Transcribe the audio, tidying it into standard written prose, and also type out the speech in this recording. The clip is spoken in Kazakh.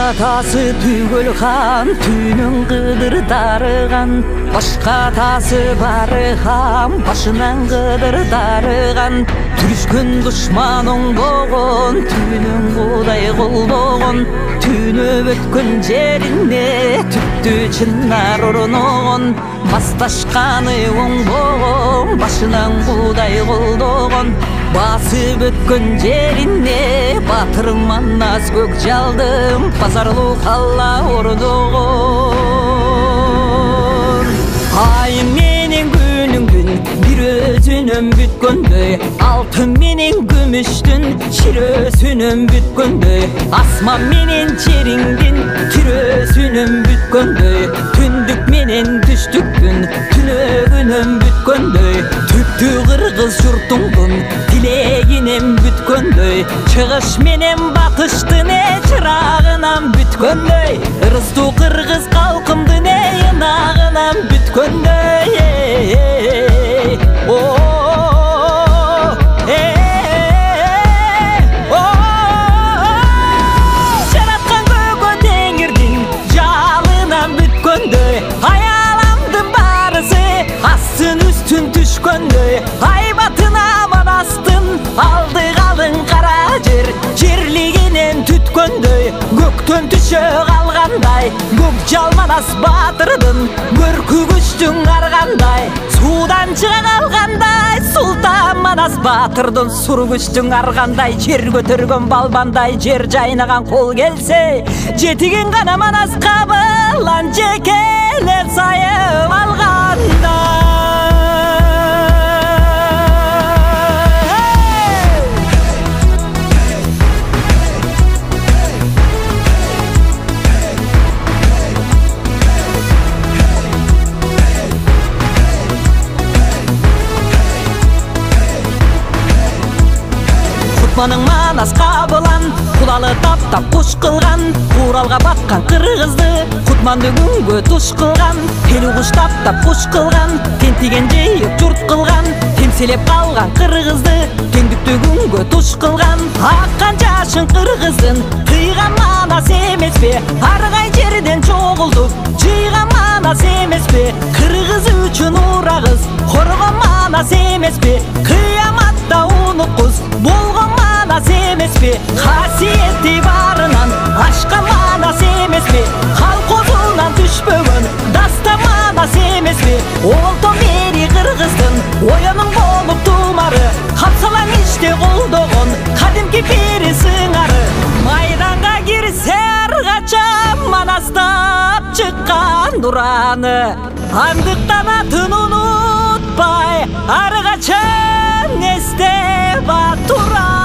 Атасы түгел хан, түнің қыдыр дарыған, башқа атасы бары хан, башынан қыдыр дарыған. Түрішкен дұшман оңбоғын, түнің құдай қолдоғын, түніп өткен жеріне түпті чынар ұрынығын. Басташқаны оңбоғын, башынан құдай қолдоғын, басып өткен жеріне батырың манас көк жалдым, пазарлы қалла ордоғын. Айым менен күнің күн бір өзінім бүткөндөй, алтын менен күміштің ширөсінім бүткөндөй, асман менен жеріңдің түрөсінім бүткөндөй, түндік менен түштіктің түнөгінім бүткөндөй, түптү қырғыз жұртыңдың тілегінем бүткөндөй, шығыш менен батыштың чырағынан бүткөндөй, ырысту қырғыз қалқымдың ынағынан бүткөндөй. Жаратқан көкө теңірдің жалынан бүткөндөй, аяламдың барысы астын үстін түшкөндөй, айбатын аман астын алды қалың қара жер, жерлігінен түткөндөй, көктен түшө қалғандай, көк жалманас батырдың көркі күштің арғандай, судан шыға қалғандай, сұлтан манас батырдың сұр күштің арғандай, жер көтірген балбандай, жер жайнаған қол келсе, жетіген ғана манас қабылан жекелер сайып алғандай. Құтманың манас қабылан, құлалы таптап құш қылған, Құралға батқан қырғызды, Құтманды күнге тұш қылған, Келу құш таптап құш қылған, тентеген жейіп жұрт қылған, темселеп қалған қырғызды, теңдікті күнге тұш қылған, аққан жашын қырғыздың, қиған манас емес пе, арғай жерден жоғылдық, жиған манас емес пе, қырғыз үшін урағыз, қорған манас емес пе, қияматта ұныққыз, болған манас емес пе, қасиетті барынан ашқан манас емес пе, қалқозынан түшпөгін даста манас емес пе, олтон бері қырғыздың ойының болып тумары, қапсалаң іште қолдоғын қадимки бері сыңары, майданға кірсе арғача манастап шыққан дұраны, андықтан атын ұнытпай арғача несте батура.